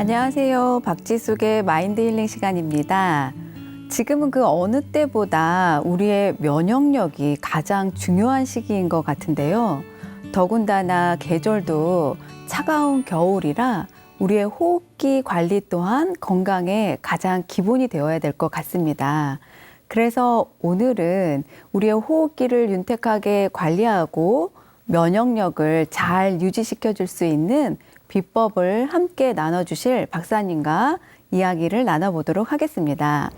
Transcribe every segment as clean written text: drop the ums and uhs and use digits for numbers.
안녕하세요. 박지숙의 마인드 힐링 시간입니다. 지금은 그 어느 때보다 우리의 면역력이 가장 중요한 시기인 것 같은데요. 더군다나 계절도 차가운 겨울이라 우리의 호흡기 관리 또한 건강에 가장 기본이 되어야 될 것 같습니다. 그래서 오늘은 우리의 호흡기를 윤택하게 관리하고 면역력을 잘 유지시켜 줄 수 있는 비법을 함께 나눠주실 박사님과 이야기를 나눠보도록 하겠습니다.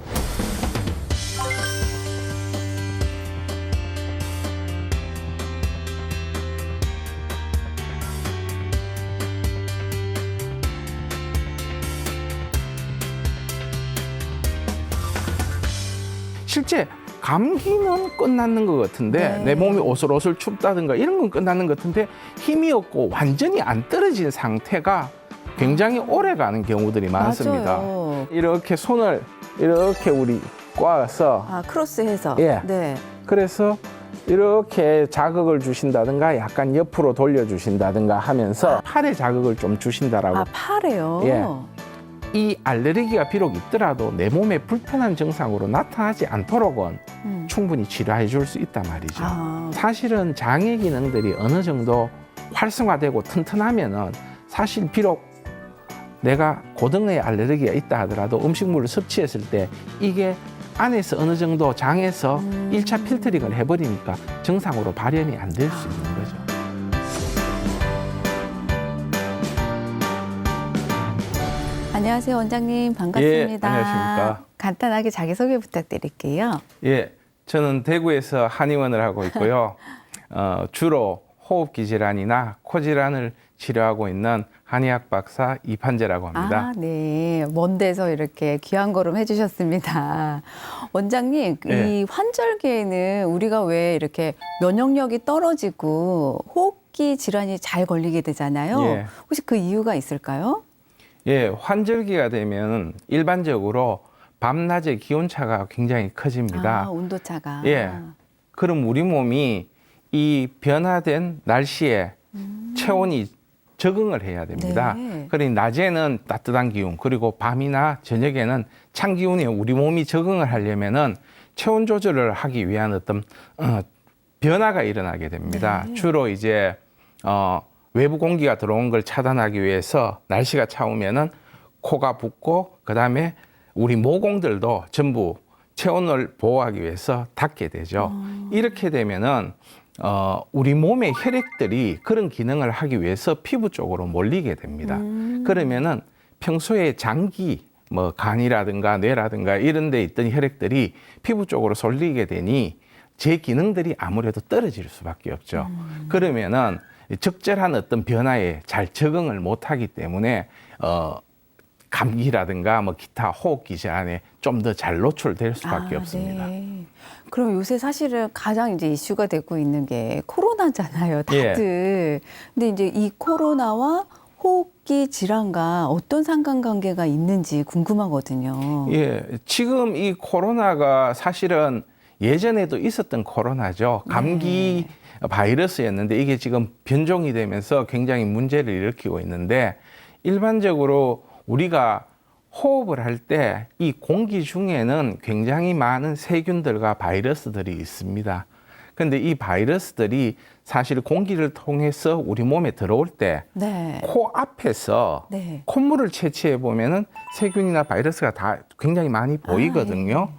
실제 감기는 끝났는 것 같은데 내 몸이 오슬오슬 춥다든가 이런 건 끝났는 것 같은데 힘이 없고 완전히 안 떨어진 상태가 굉장히 오래 가는 경우들이 많습니다. 맞아요. 이렇게 손을 이렇게 우리 꽈서 크로스해서. 예. 네. 그래서 이렇게 자극을 주신다든가 약간 옆으로 돌려주신다든가 하면서 팔에 자극을 좀 주신다라고. 팔에요. 예. 이 알레르기가 비록 있더라도 내 몸에 불편한 증상으로 나타나지 않도록은 충분히 치료해 줄 수 있단 말이죠. 사실은 장의 기능들이 어느 정도 활성화되고 튼튼하면은 사실 비록 내가 고등의 알레르기가 있다 하더라도 음식물을 섭취했을 때 이게 안에서 어느 정도 장에서 1차 필터링을 해버리니까 정상으로 발현이 안 될 수 있는 거죠. 안녕하세요, 원장님. 반갑습니다. 예, 안녕하십니까. 간단하게 자기소개 부탁드릴게요. 예, 저는 대구에서 한의원을 하고 있고요. 주로 호흡기 질환이나 코 질환을 치료하고 있는 한의학 박사 이판재라고 합니다. 네. 먼 데서 이렇게 귀한 걸음 해주셨습니다. 원장님, 예. 이 환절기에는 우리가 왜 이렇게 면역력이 떨어지고 호흡기 질환이 잘 걸리게 되잖아요. 예. 혹시 그 이유가 있을까요? 예, 환절기가 되면 일반적으로 밤낮의 기온차가 굉장히 커집니다. 온도차가. 예. 그럼 우리 몸이 이 변화된 날씨에 체온이 적응을 해야 됩니다. 네. 그러니 낮에는 따뜻한 기운, 그리고 밤이나 저녁에는 찬 기운에 우리 몸이 적응을 하려면은 체온 조절을 하기 위한 어떤 변화가 일어나게 됩니다. 네. 주로 이제 외부 공기가 들어온 걸 차단하기 위해서 날씨가 차우면은 코가 붓고 그다음에 우리 모공들도 전부 체온을 보호하기 위해서 닫게 되죠. 이렇게 되면은 우리 몸의 혈액들이 그런 기능을 하기 위해서 피부 쪽으로 몰리게 됩니다. 그러면은 평소에 장기 뭐 간이라든가 뇌라든가 이런 데 있던 혈액들이 피부 쪽으로 쏠리게 되니 제 기능들이 아무래도 떨어질 수밖에 없죠. 그러면은 적절한 어떤 변화에 잘 적응을 못하기 때문에 감기라든가 뭐 기타 호흡기 질환에 좀 더 잘 노출될 수밖에 없습니다. 네. 그럼 요새 사실은 가장 이제 이슈가 되고 있는 게 코로나잖아요, 다들. 근데 이제 이 코로나와 호흡기 질환과 어떤 상관관계가 있는지 궁금하거든요. 예, 지금 이 코로나가 사실은 예전에도 있었던 코로나죠. 감기 바이러스였는데 이게 지금 변종이 되면서 굉장히 문제를 일으키고 있는데 일반적으로 우리가 호흡을 할 때 이 공기 중에는 굉장히 많은 세균들과 바이러스들이 있습니다. 그런데 이 바이러스들이 사실 공기를 통해서 우리 몸에 들어올 때 코 앞에서 콧물을 채취해 보면은 세균이나 바이러스가 다 굉장히 많이 보이거든요.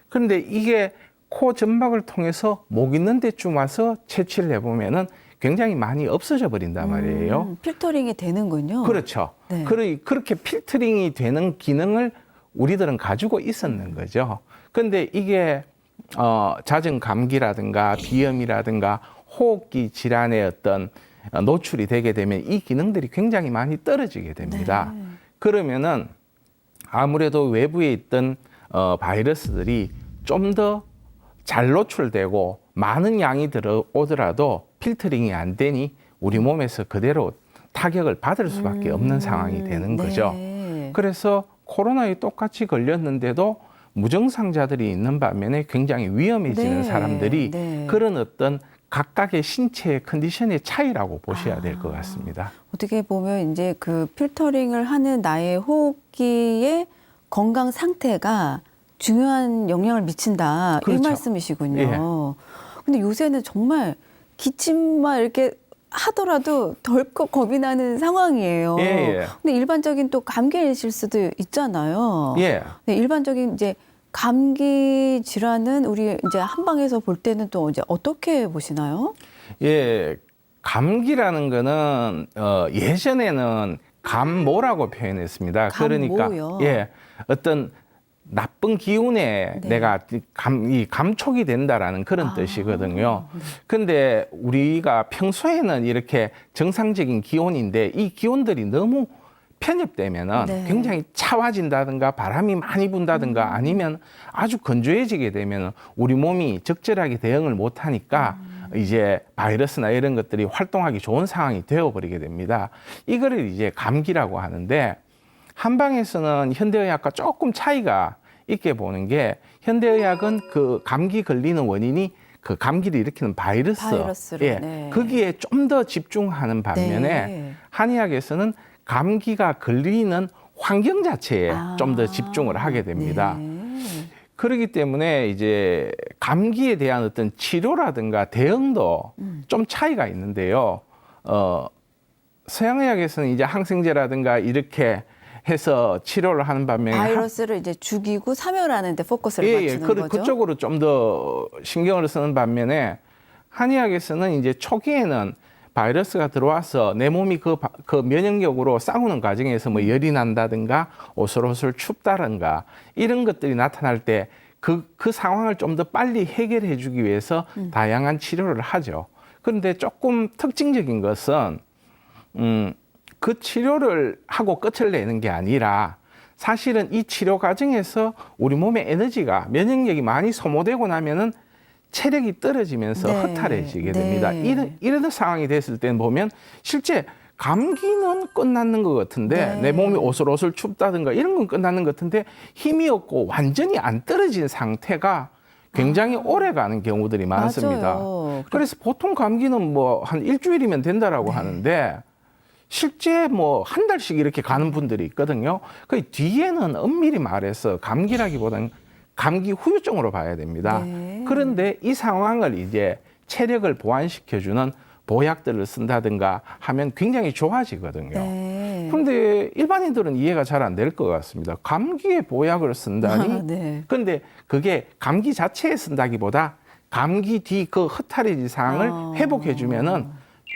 그런데 이게 코 점막을 통해서 목 있는 데쯤 와서 채취를 해보면은 굉장히 많이 없어져 버린단 말이에요. 필터링이 되는군요. 그렇죠. 네. 그렇게 필터링이 되는 기능을 우리들은 가지고 있었는 거죠. 근데 이게 잦은 감기라든가 비염이라든가 호흡기 질환의 어떤 노출이 되게 되면 이 기능들이 굉장히 많이 떨어지게 됩니다. 그러면은 아무래도 외부에 있던 바이러스들이 좀 더 잘 노출되고 많은 양이 들어오더라도 필터링이 안 되니 우리 몸에서 그대로 타격을 받을 수밖에 없는 상황이 되는 거죠. 그래서 코로나에 똑같이 걸렸는데도 무증상자들이 있는 반면에 굉장히 위험해지는 사람들이 그런 어떤 각각의 신체 컨디션의 차이라고 보셔야 될 것 같습니다. 어떻게 보면 이제 그 필터링을 하는 나의 호흡기의 건강 상태가 중요한 영향을 미친다. 이 그렇죠. 말씀이시군요. 근데 요새는 정말 기침만 이렇게 하더라도 덜컥 겁이 나는 상황이에요. 예, 예. 근데 일반적인 또 감기이실 수도 있잖아요. 예. 네, 일반적인 이제 감기 질환은 우리 이제 한방에서 볼 때는 또 이제 어떻게 보시나요? 예, 감기라는 거는 예전에는 감모라고 표현했습니다. 그러니까 감모요? 예, 어떤 나쁜 기운에 네. 내가 이 감촉이 된다라는 그런 뜻이거든요. 근데 우리가 평소에는 이렇게 정상적인 기온인데 이 기온들이 너무 편입되면은 네. 굉장히 차와진다든가 바람이 많이 분다든가 아니면 아주 건조해지게 되면 우리 몸이 적절하게 대응을 못 하니까 이제 바이러스나 이런 것들이 활동하기 좋은 상황이 되어버리게 됩니다. 이거를 이제 감기라고 하는데 한방에서는 현대의학과 조금 차이가 있게 보는 게 현대의학은 그 감기 걸리는 원인이 그 감기를 일으키는 바이러스로, 예, 네. 거기에 좀 더 집중하는 반면에 네. 한의학에서는 감기가 걸리는 환경 자체에 좀 더 집중을 하게 됩니다. 네. 그렇기 때문에 이제 감기에 대한 어떤 치료라든가 대응도 좀 차이가 있는데요. 서양의학에서는 이제 항생제라든가 이렇게 해서 치료를 하는 반면에 바이러스를 이제 죽이고 사멸하는 데 포커스를 맞추는 거죠. 그쪽으로 좀 더 신경을 쓰는 반면에 한의학에서는 이제 초기에는 바이러스가 들어와서 내 몸이 그 면역력으로 싸우는 과정에서 뭐 열이 난다든가 오솔오솔 춥다든가 이런 것들이 나타날 때 그 상황을 좀 더 빨리 해결해 주기 위해서 다양한 치료를 하죠. 그런데 조금 특징적인 것은 그 치료를 하고 끝을 내는 게 아니라 사실은 이 치료 과정에서 우리 몸의 에너지가 면역력이 많이 소모되고 나면은 체력이 떨어지면서 네. 허탈해지게 네. 됩니다. 이런 상황이 됐을 때는 보면 실제 감기는 끝났는 것 같은데 네. 내 몸이 오솔오솔 춥다든가 이런 건 끝났는 것 같은데 힘이 없고 완전히 안 떨어진 상태가 굉장히 오래 가는 경우들이 많습니다. 맞아요. 그래서 보통 감기는 뭐 한 일주일이면 된다라고 네. 하는데 실제 뭐 한 달씩 이렇게 가는 분들이 있거든요. 그 뒤에는 엄밀히 말해서 감기라기보다는 감기 후유증으로 봐야 됩니다. 네. 그런데 이 상황을 이제 체력을 보완시켜주는 보약들을 쓴다든가 하면 굉장히 좋아지거든요. 네. 그런데 일반인들은 이해가 잘 안 될 것 같습니다. 감기에 보약을 쓴다니? 네. 그런데 그게 감기 자체에 쓴다기보다 감기 뒤 그 허탈해진 상황을 회복해주면은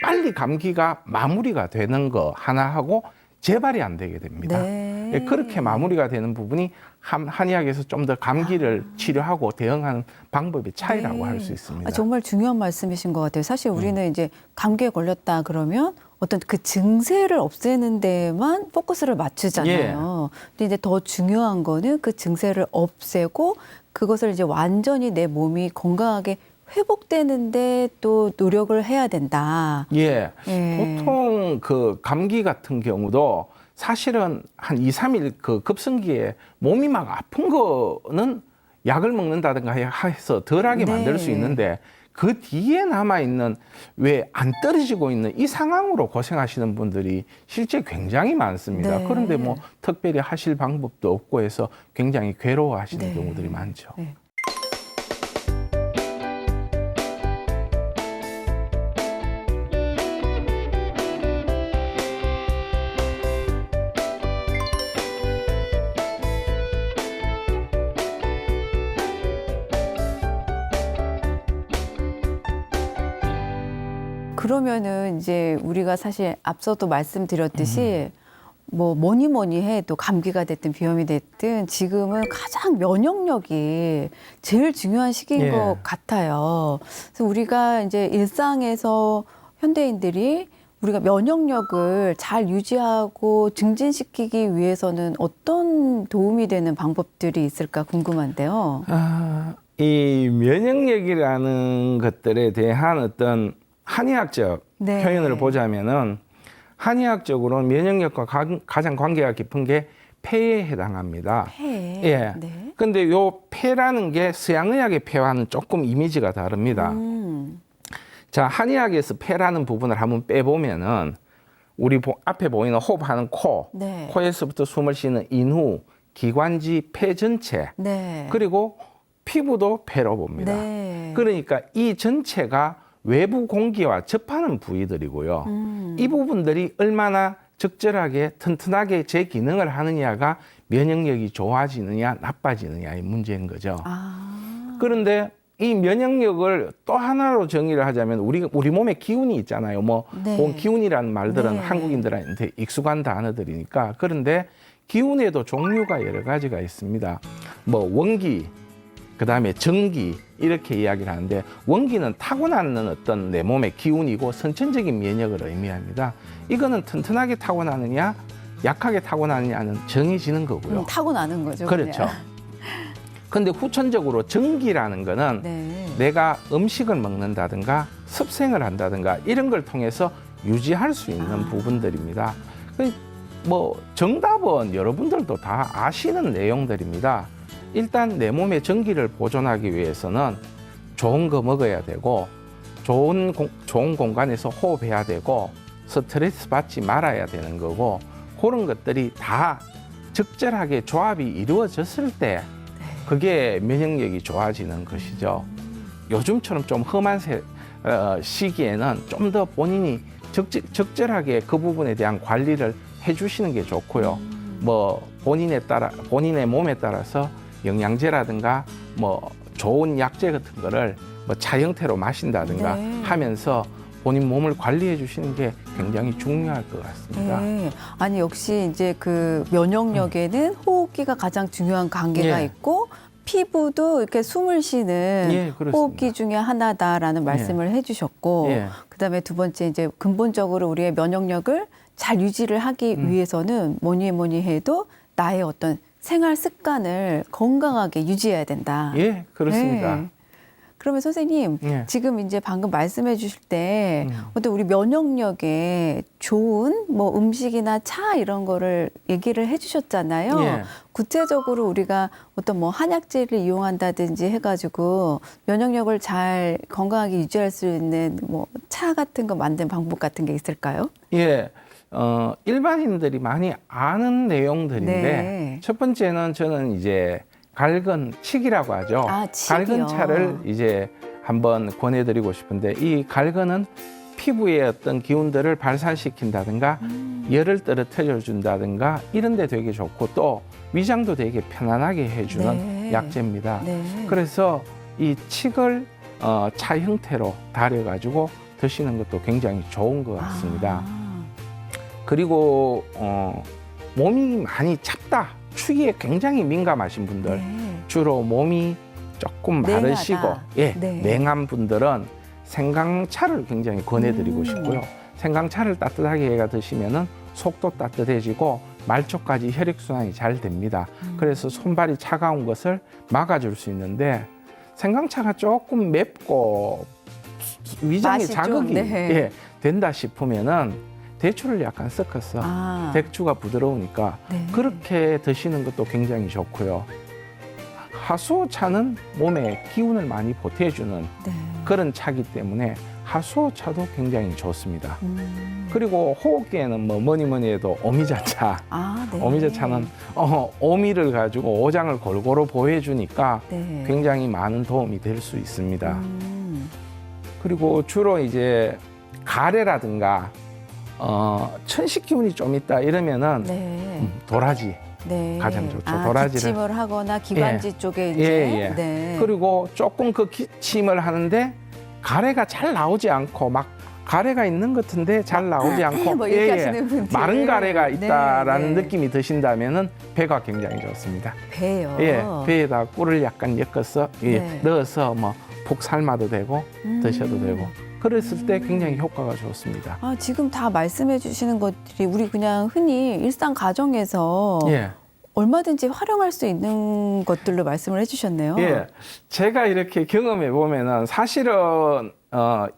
빨리 감기가 마무리가 되는 거 하나 하고 재발이 안 되게 됩니다. 네. 예, 그렇게 마무리가 되는 부분이 한의학에서 좀 더 감기를 치료하고 대응하는 방법의 차이라고 할 수 있습니다. 정말 중요한 말씀이신 것 같아요. 사실 우리는 이제 감기에 걸렸다 그러면 어떤 그 증세를 없애는 데만 포커스를 맞추잖아요. 근데 이제 더 중요한 거는 그 증세를 없애고 그것을 이제 완전히 내 몸이 건강하게 회복되는데 또 노력을 해야 된다. 예. 예. 보통 그 감기 같은 경우도 사실은 한 2, 3일 그 급성기에 몸이 막 아픈 거는 약을 먹는다든가 해서 덜하게 네. 만들 수 있는데 그 뒤에 남아있는 왜 안 떨어지고 있는 이 상황으로 고생하시는 분들이 실제 굉장히 많습니다. 네. 그런데 뭐 특별히 하실 방법도 없고 해서 굉장히 괴로워하시는 네. 경우들이 많죠. 네. 그러면은 이제 우리가 사실 앞서도 말씀드렸듯이 뭐 뭐니 해도 감기가 됐든 비염이 됐든 지금은 가장 면역력이 제일 중요한 시기인 예. 것 같아요. 그래서 우리가 이제 일상에서 현대인들이 우리가 면역력을 잘 유지하고 증진시키기 위해서는 어떤 도움이 되는 방법들이 있을까 궁금한데요. 이 면역력이라는 것들에 대한 어떤 한의학적 네. 표현을 보자면은 한의학적으로는 면역력과 가장 관계가 깊은 게 폐에 해당합니다. 폐. 예. 네. 근데 요 폐라는 게 서양의학의 폐와는 조금 이미지가 다릅니다. 자, 한의학에서 폐라는 부분을 한번 빼보면은 우리 앞에 보이는 호흡하는 코, 네. 코에서부터 숨을 쉬는 인후, 기관지, 폐 전체, 네. 그리고 피부도 폐로 봅니다. 네. 그러니까 이 전체가 외부 공기와 접하는 부위들이고요. 이 부분들이 얼마나 적절하게 튼튼하게 제 기능을 하느냐가 면역력이 좋아지느냐 나빠지느냐의 문제인 거죠. 아. 그런데 이 면역력을 또 하나로 정의를 하자면 우리 몸에 기운이 있잖아요. 뭐 네. 기운이라는 말들은 네. 한국인들한테 익숙한 단어들이니까. 그런데 기운에도 종류가 여러 가지가 있습니다. 뭐 원기, 그다음에 정기 이렇게 이야기를 하는데, 원기는 타고나는 어떤 내 몸의 기운이고 선천적인 면역을 의미합니다. 이거는 튼튼하게 타고나느냐 약하게 타고나느냐는 정해지는 거고요. 타고나는 거죠. 그렇죠. 그냥. 근데 후천적으로 정기라는 거는 네. 내가 음식을 먹는다든가 습생을 한다든가 이런 걸 통해서 유지할 수 있는 부분들입니다. 뭐 정답은 여러분들도 다 아시는 내용들입니다. 일단 내 몸의 전기를 보존하기 위해서는 좋은 거 먹어야 되고, 좋은 공간에서 호흡해야 되고, 스트레스 받지 말아야 되는 거고, 그런 것들이 다 적절하게 조합이 이루어졌을 때 그게 면역력이 좋아지는 것이죠. 요즘처럼 좀 험한 시기에는 좀 더 본인이 적절하게 그 부분에 대한 관리를 해주시는 게 좋고요. 뭐 본인의 몸에 따라서 영양제라든가 뭐 좋은 약재 같은 거를 뭐 차 형태로 마신다든가 네. 하면서 본인 몸을 관리해 주시는 게 굉장히 중요할 것 같습니다. 네. 아니 역시 이제 그 면역력에는 호흡기가 가장 중요한 관계가 예. 있고, 피부도 이렇게 숨을 쉬는 예, 그렇습니다. 호흡기 중에 하나다라는 말씀을 해주셨고, 예. 그다음에 두 번째 이제 근본적으로 우리의 면역력을 잘 유지를 하기 위해서는 뭐니 해도 나의 어떤 생활 습관을 건강하게 유지해야 된다. 예, 그렇습니다. 네. 그러면 선생님, 예. 지금 이제 방금 말씀해 주실 때 어떤 우리 면역력에 좋은 뭐 음식이나 차 이런 거를 얘기를 해 주셨잖아요. 예. 구체적으로 우리가 어떤 뭐 한약재를 이용한다든지 해가지고 면역력을 잘 건강하게 유지할 수 있는 뭐 차 같은 거 만든 방법 같은 게 있을까요? 예, 일반인들이 많이 아는 내용들인데, 네. 첫 번째는 저는 이제 갈근 칡이라고 하죠. 아, 칡이요. 갈근 차를 이제 한번 권해드리고 싶은데, 이 갈근은 피부의 어떤 기운들을 발산시킨다든가 열을 떨어뜨려 준다든가 이런 데 되게 좋고, 또 위장도 되게 편안하게 해주는 네. 약재입니다. 네. 그래서 이 칡을 차 형태로 달여가지고 드시는 것도 굉장히 좋은 것 같습니다. 아. 그리고 몸이 많이 찹다, 추위에 굉장히 민감하신 분들, 네. 주로 몸이 조금 냉하다. 마르시고 예, 네. 냉한 분들은 생강차를 굉장히 권해드리고 싶고요. 생강차를 따뜻하게 해가 드시면은 속도 따뜻해지고 말초까지 혈액순환이 잘 됩니다. 그래서 손발이 차가운 것을 막아줄 수 있는데, 생강차가 조금 맵고 위장에 맛이 자극이 좀, 네. 예, 된다 싶으면은 대추를 약간 섞어서 아. 대추가 부드러우니까 네. 그렇게 드시는 것도 굉장히 좋고요. 하수오차는 몸에 기운을 많이 보태주는 네. 그런 차기 때문에 하수오차도 굉장히 좋습니다. 그리고 호흡기에는 뭐 뭐니 해도 오미자차. 아, 네. 오미자차는 오미를 가지고 오장을 골고루 보호해주니까 네. 굉장히 많은 도움이 될 수 있습니다. 음. 그리고 주로 이제 가래라든가 천식 기운이 좀 있다 이러면은 네. 도라지 네. 가장 좋죠. 아, 도라지를. 기침을 하거나 기관지 쪽에 이제. 예. 네. 그리고 조금 그 기침을 하는데 가래가 잘 나오지 않고, 막 가래가 있는 것 같은데 잘 나오지 않고 뭐 이렇게 하시는 분들. 마른 가래가 있다라는 네, 네. 느낌이 드신다면은 배가 굉장히 좋습니다. 배요. 예, 배에다 꿀을 약간 엮어서 네. 넣어서 뭐 푹 삶아도 되고 드셔도 되고, 그랬을 때 굉장히 효과가 좋습니다. 아, 지금 다 말씀해 주시는 것들이 우리 그냥 흔히 일상 가정에서 예. 얼마든지 활용할 수 있는 것들로 말씀을 해주셨네요. 예, 제가 이렇게 경험해 보면은 사실은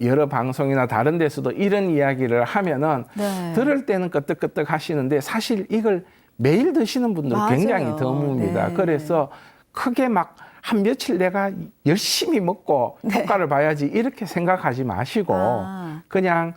여러 방송이나 다른 데서도 이런 이야기를 하면은 네. 들을 때는 끄떡끄떡 하시는데, 사실 이걸 매일 드시는 분들 맞아요. 굉장히 드뭅니다. 네. 그래서 크게 막 한 며칠 내가 열심히 먹고 네. 효과를 봐야지 이렇게 생각하지 마시고 아. 그냥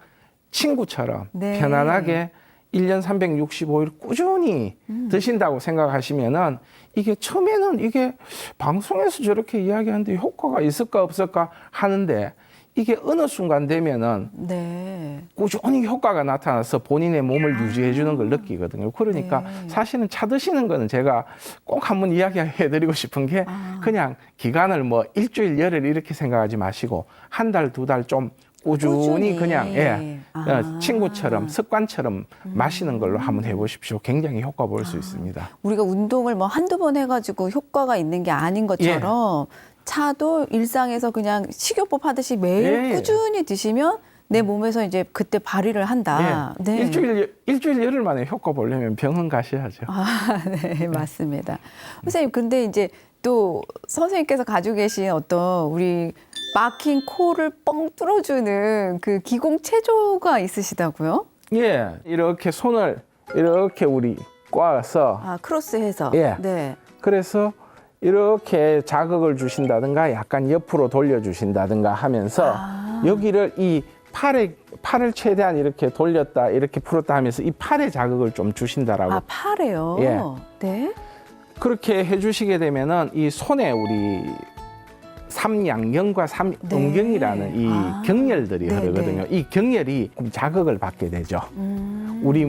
친구처럼 네. 편안하게 1년 365일 꾸준히 드신다고 생각하시면은 이게 처음에는 이게 방송에서 저렇게 이야기하는데 효과가 있을까 없을까 하는데 이게 어느 순간 되면은 네. 꾸준히 효과가 나타나서 본인의 몸을 유지해 주는 걸 느끼거든요. 그러니까 네. 사실은 차 드시는 거는 제가 꼭 한번 이야기해 드리고 싶은 게 그냥 기간을 뭐 일주일, 열흘 이렇게 생각하지 마시고 한 달, 두 달 좀 꾸준히 그냥 친구처럼 습관처럼 마시는 걸로 한번 해보십시오. 굉장히 효과 볼 수 있습니다. 우리가 운동을 뭐 한두 번 해가지고 효과가 있는 게 아닌 것처럼 차도 일상에서 그냥 식이요법 하듯이 매일 꾸준히 드시면 내 몸에서 이제 그때 발휘를 한다. 네. 일주일 열흘 만에 효과 보려면 병원 가셔야죠. 네, 맞습니다. 선생님, 근데 이제 또 선생님께서 가지고 계신 어떤 우리 막힌 코를 뻥 뚫어주는 그 기공체조가 있으시다고요? 예, 이렇게 손을 이렇게 우리 꽈서 아, 크로스해서. 네. 그래서 이렇게 자극을 주신다든가 약간 옆으로 돌려주신다든가 하면서 여기를 이 팔을 최대한 이렇게 돌렸다 이렇게 풀었다 하면서 이 팔에 자극을 좀 주신다라고. 아, 팔에요? 예. 네. 그렇게 해주시게 되면은 이 손에 우리 삼양경과 삼음경이라는 이 경혈들이 흐르거든요. 이 경혈이 자극을 받게 되죠. 우리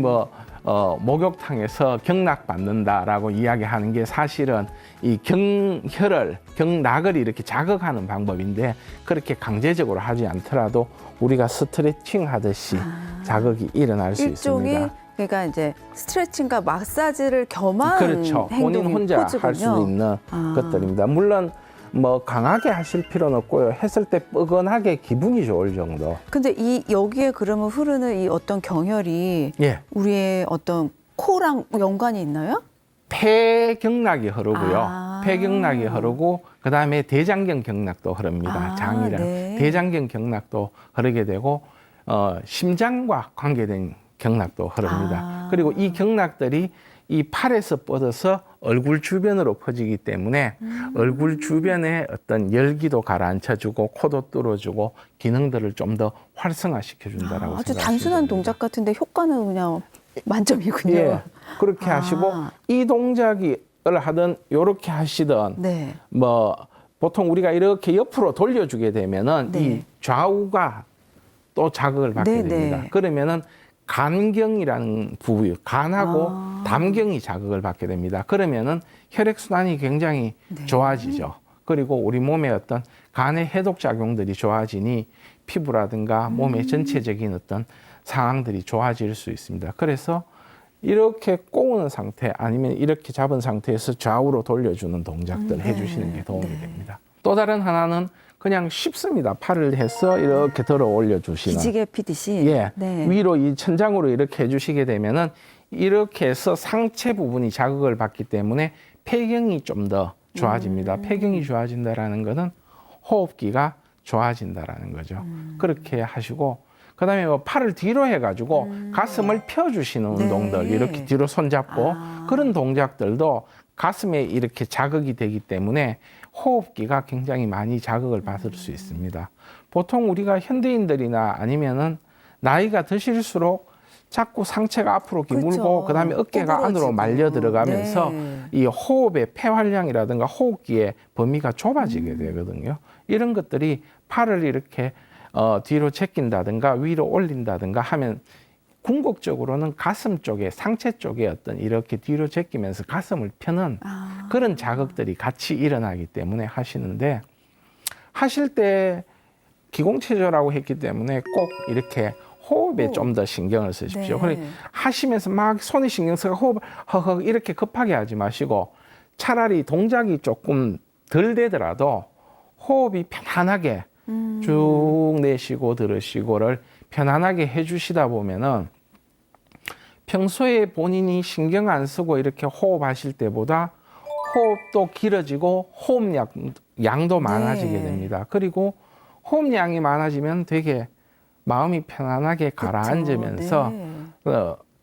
목욕탕에서 경락 받는다라고 이야기하는 게 사실은 이 경락을 이렇게 자극하는 방법인데 그렇게 강제적으로 하지 않더라도 우리가 스트레칭 하듯이 자극이 일어날 수 있습니다. 그러니까 이제 스트레칭과 마사지를 겸한 그렇죠. 본인 혼자 할 수 있는 것들입니다. 물론 뭐 강하게 하실 필요는 없고요. 했을 때 뻐근하게 기분이 좋을 정도. 근데 여기에 그러면 흐르는 이 어떤 경혈이 우리의 어떤 코랑 연관이 있나요? 폐경락이 흐르고요. 폐경락이 흐르고 그다음에 대장경 경락도 흐릅니다. 장이랑 대장경 경락도 흐르게 되고 심장과 관계된 경락도 흐릅니다. 그리고 이 경락들이 이 팔에서 뻗어서 얼굴 주변으로 퍼지기 때문에 얼굴 주변에 어떤 열기도 가라앉혀주고 코도 뚫어주고 기능들을 좀 더 활성화시켜 준다라고 아주 생각하시면 단순한 됩니다. 동작 같은데 효과는 그냥 만점이군요. 예, 그렇게 하시고 이 동작을 하든 이렇게 하시든 뭐 보통 우리가 이렇게 옆으로 돌려주게 되면은 이 좌우가 또 자극을 받게 됩니다. 그러면은 간경이라는 부위, 간하고 담경이 자극을 받게 됩니다. 그러면은 혈액순환이 굉장히 좋아지죠. 그리고 우리 몸의 어떤 간의 해독 작용들이 좋아지니 피부라든가 몸의 전체적인 어떤 상황들이 좋아질 수 있습니다. 그래서 이렇게 꼬우는 상태 아니면 이렇게 잡은 상태에서 좌우로 돌려주는 동작들을 해주시는 게 도움이 됩니다. 또 다른 하나는 그냥 쉽습니다. 팔을 해서 이렇게 들어 올려주시는. 기지개 피듯이. 위로 이 천장으로 이렇게 해주시게 되면은 이렇게 해서 상체 부분이 자극을 받기 때문에 폐경이 좀 더 좋아집니다. 폐경이 좋아진다라는 것은 호흡기가 좋아진다라는 거죠. 그렇게 하시고 그다음에 뭐 팔을 뒤로 해가지고 가슴을 펴주시는 운동들 이렇게 뒤로 손잡고 그런 동작들도 가슴에 이렇게 자극이 되기 때문에 호흡기가 굉장히 많이 자극을 받을 수 있습니다. 보통 우리가 현대인들이나 아니면은 나이가 드실수록 자꾸 상체가 앞으로 기울고 그다음에 어깨가 안으로 말려 들어가면서 이 호흡의 폐활량이라든가 호흡기의 범위가 좁아지게 되거든요. 이런 것들이 팔을 이렇게 뒤로 제낀다든가 위로 올린다든가 하면 궁극적으로는 가슴 쪽에 상체 쪽에 어떤 이렇게 뒤로 제끼면서 가슴을 펴는 그런 자극들이 같이 일어나기 때문에 하시는데 하실 때 기공체조라고 했기 때문에 꼭 이렇게 호흡에 좀 더 신경을 쓰십시오. 그러니까 하시면서 막 손에 신경 써서 호흡을 허허 이렇게 급하게 하지 마시고 차라리 동작이 조금 덜 되더라도 호흡이 편안하게 쭉 내쉬고 들으시고를 편안하게 해주시다 보면은 평소에 본인이 신경 안 쓰고 이렇게 호흡하실 때보다 호흡도 길어지고 호흡량도 많아지게 됩니다. 그리고 호흡량이 많아지면 되게 마음이 편안하게 가라앉으면서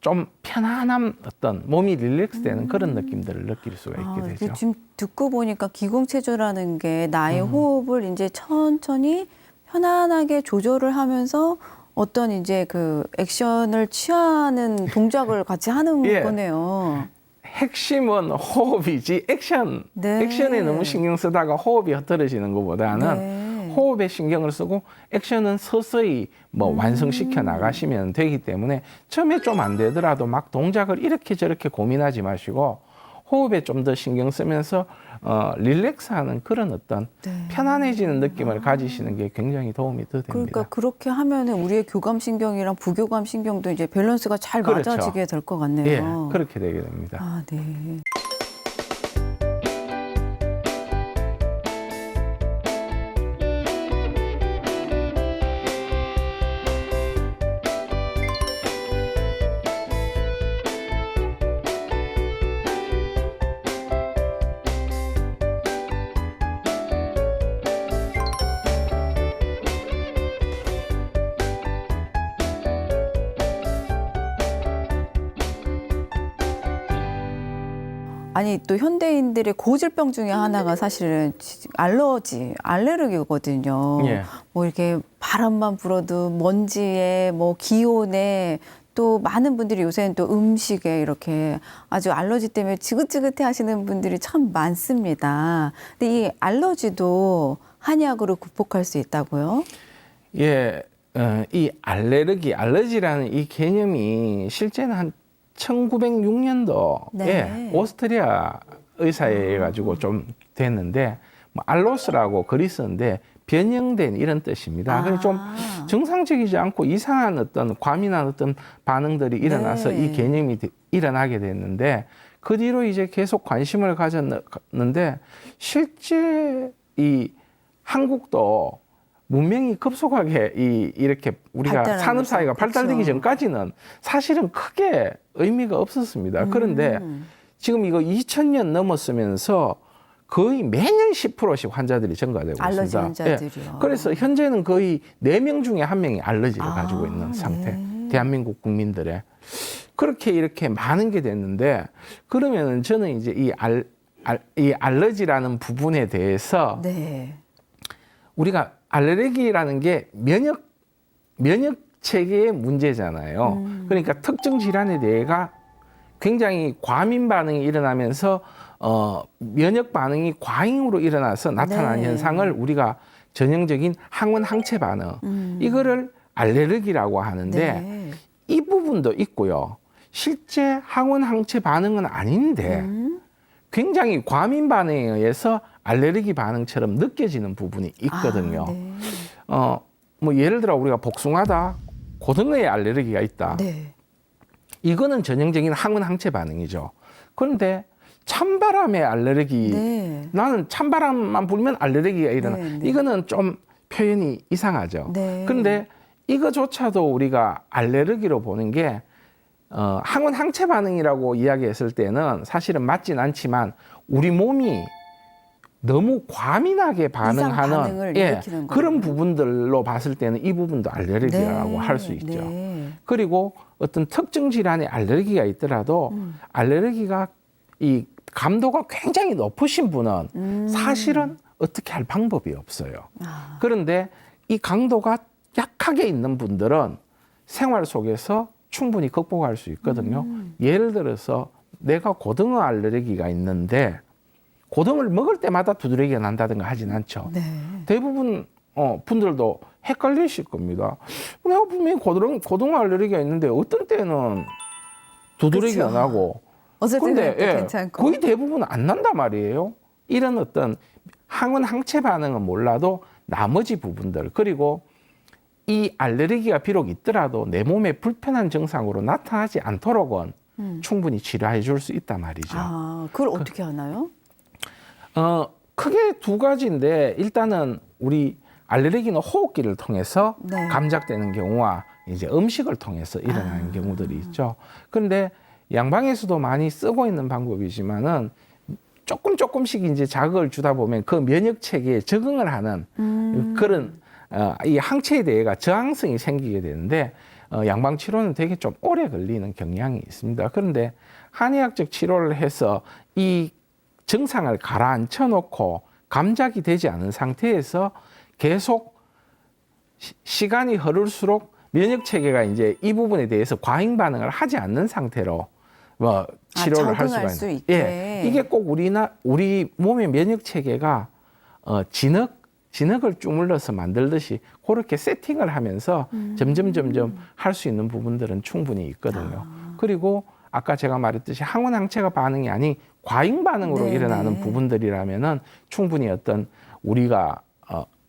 좀 편안한 어떤 몸이 릴렉스되는 그런 느낌들을 느낄 수가 있게 되죠. 지금 듣고 보니까 기공체조라는 게 나의 호흡을 이제 천천히 편안하게 조절을 하면서 어떤 이제 그 액션을 취하는 동작을 같이 하는 예. 거네요. 핵심은 호흡이지 네. 액션에 너무 신경 쓰다가 호흡이 흐트러지는 것보다는 네. 호흡에 신경을 쓰고 액션은 서서히 뭐 완성시켜 나가시면 되기 때문에 처음에 좀 안 되더라도 막 동작을 이렇게 저렇게 고민하지 마시고 호흡에 좀 더 신경 쓰면서 릴렉스하는 그런 어떤 네. 편안해지는 느낌을 가지시는 게 굉장히 도움이 더 됩니다. 그러니까 그렇게 하면은 우리의 교감신경이랑 부교감신경도 이제 밸런스가 잘 그렇죠. 맞아지게 될 것 같네요. 예, 그렇게 되게 됩니다. 아, 네. 아니 또 현대인들의 고질병 중에 하나가 사실은 알레르기거든요. 예. 뭐 이렇게 바람만 불어도 먼지에 뭐 기온에 또 많은 분들이 요새는 또 음식에 이렇게 아주 알러지 때문에 지긋지긋해 하시는 분들이 참 많습니다. 근데 이 알러지도 한약으로 극복할 수 있다고요? 예, 이 알러지라는 이 개념이 실제는 한 1906년도에 네. 오스트리아 의사에 의해 가지고 좀 됐는데 뭐 알로스라고 글이 쓰는데 변형된 이런 뜻입니다. 그래서 좀 정상적이지 않고 이상한 어떤 과민한 어떤 반응들이 일어나서 네. 이 개념이 일어나게 됐는데 그 뒤로 이제 계속 관심을 가졌는데 실제 이 한국도 문명이 급속하게 이렇게 우리가 발달하면서, 산업 사회가 발달되기 그렇죠. 전까지는 사실은 크게 의미가 없었습니다. 그런데 지금 이거 2000년 넘었으면서 거의 매년 10%씩 환자들이 증가되고 알러지 있습니다. 환자들이요. 그래서 현재는 거의 4명 중에 1명이 알러지를 가지고 있는 상태. 네. 대한민국 국민들의. 그렇게 이렇게 많은 게 됐는데 그러면은 저는 이제 이 알러지라는 부분에 대해서 네. 우리가 알레르기라는 게 면역 체계의 문제잖아요. 그러니까 특정 질환에 대해가 굉장히 과민 반응이 일어나면서 면역 반응이 과잉으로 일어나서 나타나는 네. 현상을 우리가 전형적인 항원 항체 반응 이거를 알레르기라고 하는데 네. 이 부분도 있고요. 실제 항원 항체 반응은 아닌데 굉장히 과민 반응에 의해서 알레르기 반응처럼 느껴지는 부분이 있거든요. 아, 네. 뭐 예를 들어 우리가 복숭아다, 고등어에 알레르기가 있다. 네. 이거는 전형적인 항원 항체 반응이죠. 그런데 찬바람에 알레르기, 네. 나는 찬바람만 불면 알레르기가 일어나. 네, 네. 이거는 좀 표현이 이상하죠. 네. 그런데 이거조차도 우리가 알레르기로 보는 게 항원 항체 반응이라고 이야기했을 때는 사실은 맞진 않지만 우리 몸이 너무 과민하게 반응을 반응하는 일으키는 그런 거군요. 부분들로 봤을 때는 이 부분도 알레르기라고 네. 할 수 있죠. 네. 그리고 어떤 특정 질환에 알레르기가 있더라도 알레르기가 이 감도가 굉장히 높으신 분은 사실은 어떻게 할 방법이 없어요. 아. 그런데 이 강도가 약하게 있는 분들은 생활 속에서 충분히 극복할 수 있거든요. 예를 들어서 내가 고등어 알레르기가 있는데 고등어를 먹을 때마다 두드러기가 난다든가 하진 않죠. 네. 대부분 대부분 분들도 헷갈리실 겁니다. 내가 분명히 고등어 알레르기가 있는데 어떤 때는 두드러기가 그쵸. 나고 어쩔 때는 근데 또 괜찮고. 거의 대부분 안 난단 말이에요. 이런 어떤 항원 항체 반응은 몰라도 나머지 부분들 그리고 이 알레르기가 비록 있더라도 내 몸에 불편한 증상으로 나타나지 않도록은 충분히 치료해 줄 수 있단 말이죠. 아, 그걸 어떻게 하나요? 크게 두 가지인데 일단은 우리 알레르기는 호흡기를 통해서 네. 감작되는 경우와 이제 음식을 통해서 일어나는 경우들이 있죠. 그런데 양방에서도 많이 쓰고 있는 방법이지만은 조금씩 이제 자극을 주다 보면 그 면역 체계에 적응을 하는 그런 이 항체에 대해가 저항성이 생기게 되는데 양방 치료는 되게 좀 오래 걸리는 경향이 있습니다. 그런데 한의학적 치료를 해서 이 증상을 가라앉혀 놓고 감작이 되지 않은 상태에서 계속 시간이 흐를수록 면역 체계가 이제 이 부분에 대해서 과잉 반응을 하지 않는 상태로 뭐 치료를 할 수가 적응할 수 있는. 있게. 예, 이게 꼭 우리 몸의 면역 체계가 진흙을 주물러서 만들듯이 그렇게 세팅을 하면서 점점 할 수 있는 부분들은 충분히 있거든요. 그리고 아까 제가 말했듯이 항원 항체가 반응이 아닌 과잉 반응으로 네네. 일어나는 부분들이라면은 충분히 어떤 우리가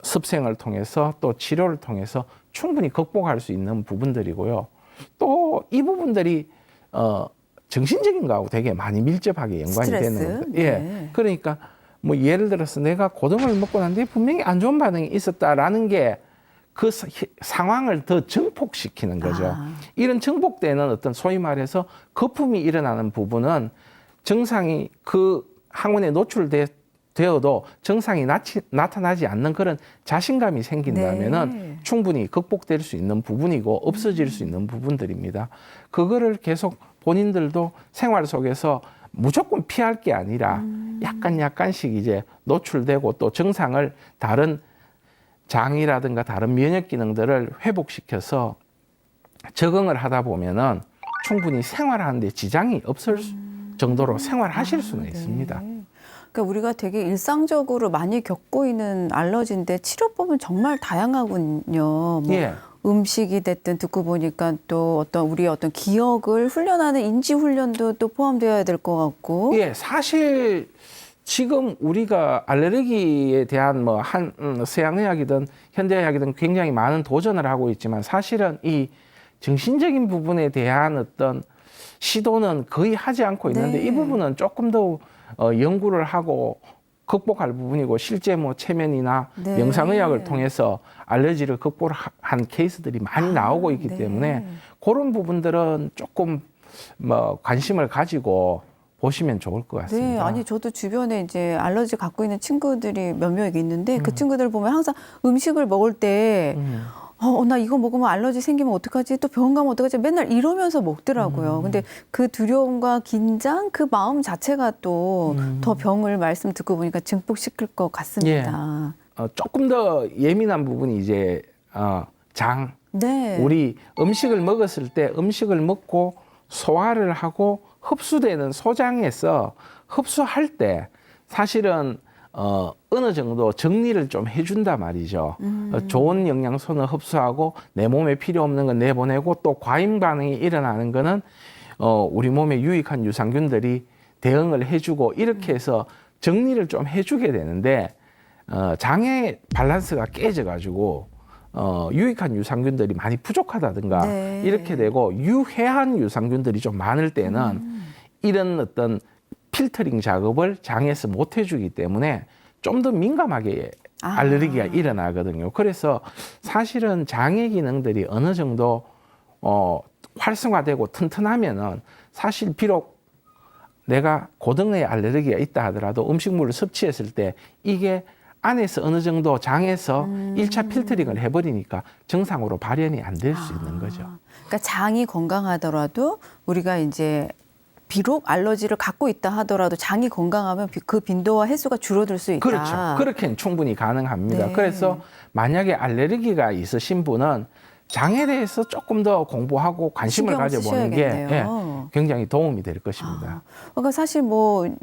습생을 통해서 또 치료를 통해서 충분히 극복할 수 있는 부분들이고요. 또 이 부분들이 정신적인 거하고 되게 많이 밀접하게 연관이 스트레스? 되는 겁니다. 네. 예, 그러니까 뭐 예를 들어서 내가 고등어를 먹고 났는데 분명히 안 좋은 반응이 있었다라는 게 그 상황을 더 증폭시키는 거죠. 이런 증폭되는 어떤 소위 말해서 거품이 일어나는 부분은 증상이 그 항원에 노출되어도 증상이 나타나지 않는 그런 자신감이 생긴다면은 네. 충분히 극복될 수 있는 부분이고 없어질 수 있는 부분들입니다. 그거를 계속 본인들도 생활 속에서 무조건 피할 게 아니라 약간씩 이제 노출되고 또 증상을 다른 장이라든가 다른 면역 기능들을 회복시켜서 적응을 하다 보면은 충분히 생활하는데 지장이 없을 정도로 생활하실 수는 있습니다. 그러니까 우리가 되게 일상적으로 많이 겪고 있는 알러지인데 치료법은 정말 다양하군요. 뭐 예. 음식이 됐든 듣고 보니까 또 어떤 우리의 어떤 기억을 훈련하는 인지 훈련도 또 포함되어야 될 것 같고. 예, 사실 지금 우리가 알레르기에 대한 뭐 서양의학이든 현대의학이든 굉장히 많은 도전을 하고 있지만 사실은 이 정신적인 부분에 대한 어떤 시도는 거의 하지 않고 있는데 네. 이 부분은 조금 더 연구를 하고 극복할 부분이고 실제 뭐 체면이나 네. 영상의학을 통해서 알레르기를 극복한 케이스들이 많이 나오고 있기 네. 때문에 그런 부분들은 조금 뭐 관심을 가지고 보시면 좋을 것 같습니다. 네, 아니 저도 주변에 이제 알러지 갖고 있는 친구들이 몇 명 있는데 그 친구들 보면 항상 음식을 먹을 때 나 이거 먹으면 알러지 생기면 어떡하지? 또 병원 가면 어떡하지? 맨날 이러면서 먹더라고요. 근데 그 두려움과 긴장, 그 마음 자체가 또 더 병을 말씀 듣고 보니까 증폭시킬 것 같습니다. 조금 더 예민한 부분이 이제 장. 네. 우리 음식을 먹었을 때 음식을 먹고 소화를 하고 흡수되는 소장에서 흡수할 때 사실은 어느 정도 정리를 좀 해준단 말이죠. 좋은 영양소는 흡수하고 내 몸에 필요 없는 건 내보내고 또 과잉 반응이 일어나는 거는 우리 몸에 유익한 유산균들이 대응을 해주고 이렇게 해서 정리를 좀 해주게 되는데 장의 밸런스가 깨져가지고 유익한 유산균들이 많이 부족하다든가 네. 이렇게 되고 유해한 유산균들이 좀 많을 때는 이런 어떤 필터링 작업을 장에서 못 해주기 때문에 좀 더 민감하게 알레르기가 일어나거든요. 그래서 사실은 장의 기능들이 어느 정도 활성화되고 튼튼하면은 사실 비록 내가 고등어에 알레르기가 있다 하더라도 음식물을 섭취했을 때 이게 안에서 어느 정도 장에서 일 1차 필터링을 해버리니까 정상으로 발현이 안 될 수 있는 거죠. 그러니까 장이 건강하더라도 우리가 이제 비록 알러지를 갖고 있다 하더라도 장이 건강하면 그 빈도와 횟수가 줄어들 수 있다. 그렇죠. 그렇게는 충분히 가능합니다. 네. 그래서 만약에 알레르기가 있으신 분은 장에 대해서 조금 더 공부하고 관심을 신경을 가져보는 게 쓰셔야겠네요. 굉장히 도움이 될 것입니다. 그러니까 사실 뭐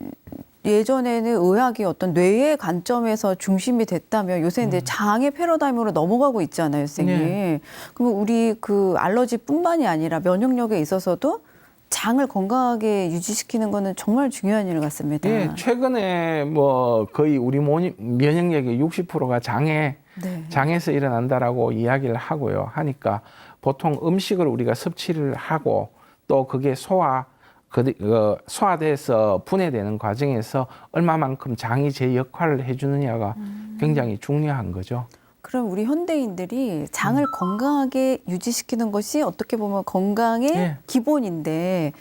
예전에는 의학이 어떤 뇌의 관점에서 중심이 됐다면 요새 이제 장의 패러다임으로 넘어가고 있잖아요, 선생님. 네. 그러면 우리 그 알러지뿐만이 아니라 면역력에 있어서도 장을 건강하게 유지시키는 거는 정말 중요한 일 같습니다. 예, 최근에 뭐 거의 우리 면역력의 60%가 네. 장에서 일어난다라고 이야기를 하고요. 하니까 보통 음식을 우리가 섭취를 하고 또 그게 소화돼서 분해되는 과정에서 얼마만큼 장이 제 역할을 해주느냐가 굉장히 중요한 거죠. 그럼 우리 현대인들이 장을 건강하게 유지시키는 것이 어떻게 보면 건강의 예. 기본인데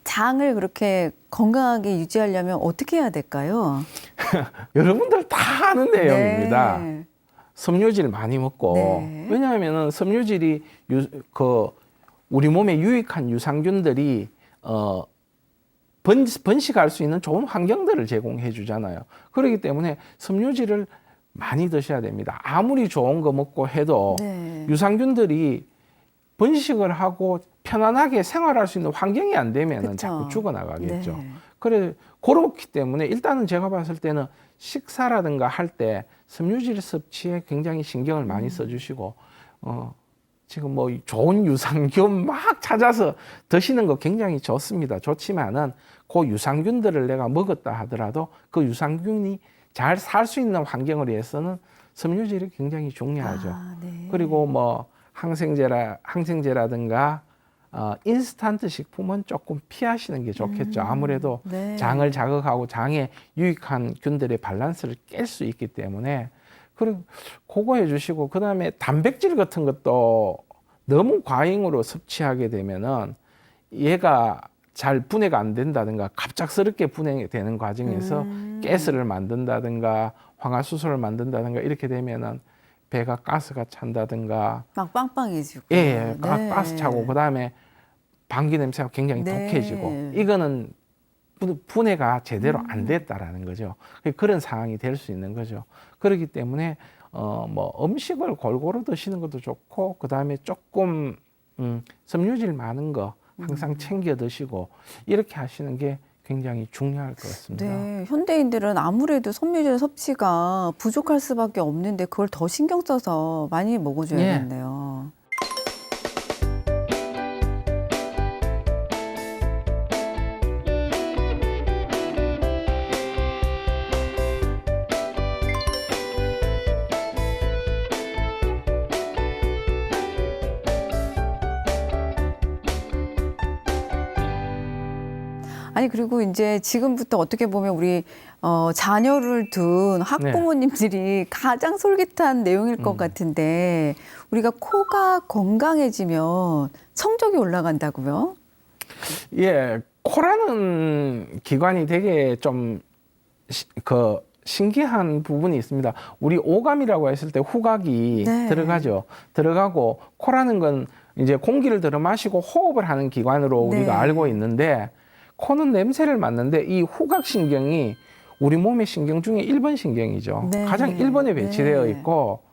장을 그렇게 건강하게 유지하려면 어떻게 해야 될까요? 여러분들 다 아는 내용입니다. 네. 섬유질 많이 먹고 네. 왜냐하면은 섬유질이 우리 몸에 유익한 유산균들이 번식할 수 있는 좋은 환경들을 제공해 주잖아요. 그렇기 때문에 섬유질을 많이 드셔야 됩니다. 아무리 좋은 거 먹고 해도 네. 유산균들이 번식을 하고 편안하게 생활할 수 있는 환경이 안 되면은 그쵸. 자꾸 죽어나가겠죠. 네. 그래 그렇기 때문에 일단은 제가 봤을 때는 식사라든가 할 때 섬유질 섭취에 굉장히 신경을 많이 써주시고 지금 뭐 좋은 유산균 막 찾아서 드시는 거 굉장히 좋습니다. 좋지만은 그 유산균들을 내가 먹었다 하더라도 그 유산균이 잘 살 수 있는 환경을 위해서는 섬유질이 굉장히 중요하죠. 아, 네. 그리고 뭐 항생제라든가 인스턴트 식품은 조금 피하시는 게 좋겠죠. 아무래도 네. 장을 자극하고 장에 유익한 균들의 밸런스를 깰 수 있기 때문에 그리고 그거 해주시고 그다음에 단백질 같은 것도 너무 과잉으로 섭취하게 되면은 얘가 잘 분해가 안 된다든가 갑작스럽게 분해되는 과정에서 가스를 만든다든가 황화수소를 만든다든가 이렇게 되면은 배가 가스가 찬다든가 막 빵빵해지고. 예, 네. 가스 차고 그다음에 방귀 냄새가 굉장히 네. 독해지고 이거는 분해가 제대로 안 됐다라는 거죠. 그런 상황이 될 수 있는 거죠. 그렇기 때문에 뭐 음식을 골고루 드시는 것도 좋고 그다음에 조금 섬유질 많은 거 항상 챙겨 드시고 이렇게 하시는 게 굉장히 중요할 것 같습니다. 네, 현대인들은 아무래도 섬유질 섭취가 부족할 수밖에 없는데 그걸 더 신경 써서 많이 먹어줘야겠네요. 아니 그리고 이제 지금부터 어떻게 보면 우리 자녀를 둔 학부모님들이 가장 솔깃한 내용일 것 같은데 우리가 코가 건강해지면 성적이 올라간다고요? 예, 코라는 기관이 되게 좀 신기한 부분이 있습니다. 우리 오감이라고 했을 때 후각이 네. 들어가죠. 들어가고 코라는 건 이제 공기를 들어 마시고 호흡을 하는 기관으로 네. 우리가 알고 있는데 코는 냄새를 맡는데 이 후각신경이 우리 몸의 신경 중에 1번 신경이죠. 네. 가장 1번에 배치되어 네. 있고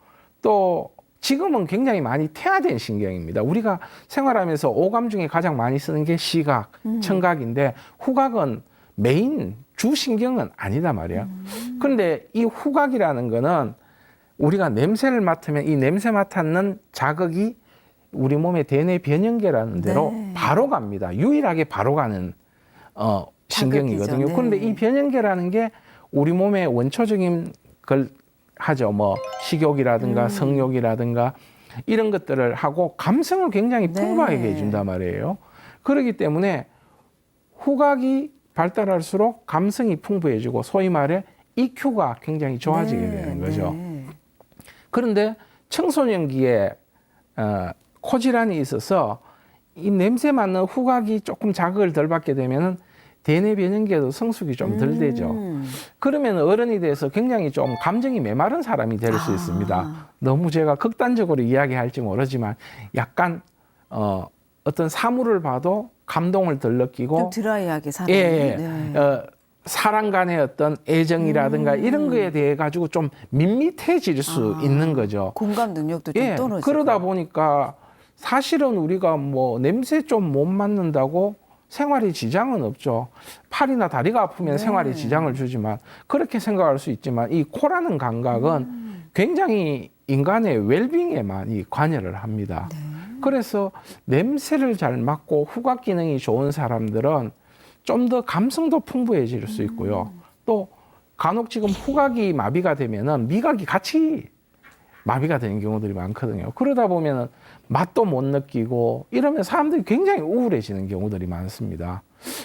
또 지금은 굉장히 많이 퇴화된 신경입니다. 우리가 생활하면서 오감 중에 가장 많이 쓰는 게 시각, 청각인데 후각은 메인 주 신경은 아니다 말이에요. 그런데 이 후각이라는 거는 우리가 냄새를 맡으면 이 냄새 맡는 자극이 우리 몸의 대뇌 변연계라는 데로 네. 바로 갑니다. 유일하게 바로 가는 신경이거든요. 자극이죠. 네. 그런데 이 변연계라는 게 우리 몸의 원초적인 걸 하죠. 뭐 식욕이라든가 성욕이라든가 이런 것들을 하고 감성을 굉장히 네. 풍부하게 해준단 말이에요. 그렇기 때문에 후각이 발달할수록 감성이 풍부해지고 소위 말해 EQ가 굉장히 좋아지게 네. 되는 거죠. 네. 그런데 청소년기에 코 질환이 있어서 이 냄새 맡는 후각이 조금 자극을 덜 받게 되면은 대뇌 변연계도 성숙이 좀 덜 되죠. 그러면 어른이 돼서 굉장히 좀 감정이 메마른 사람이 될 수 있습니다. 너무 제가 극단적으로 이야기할지 모르지만 약간 어떤 사물을 봐도 감동을 덜 느끼고 좀 드라이하게 살아요. 예, 네. 사람 간의 어떤 애정이라든가 이런 거에 대해 가지고 좀 밋밋해질 수 있는 거죠. 공감 능력도 좀 예, 떨어지고. 그러다 보니까 사실은 우리가 뭐 냄새 좀 못 맡는다고 생활에 지장은 없죠. 팔이나 다리가 아프면 네. 생활에 지장을 주지만 그렇게 생각할 수 있지만 이 코라는 감각은 굉장히 인간의 웰빙에 많이 관여를 합니다. 네. 그래서 냄새를 잘 맡고 후각 기능이 좋은 사람들은 좀 더 감성도 풍부해질 수 있고요. 또 간혹 지금 후각이 마비가 되면은 미각이 같이 마비가 되는 경우들이 많거든요. 그러다 보면은 맛도 못 느끼고 이러면 사람들이 굉장히 우울해지는 경우들이 많습니다.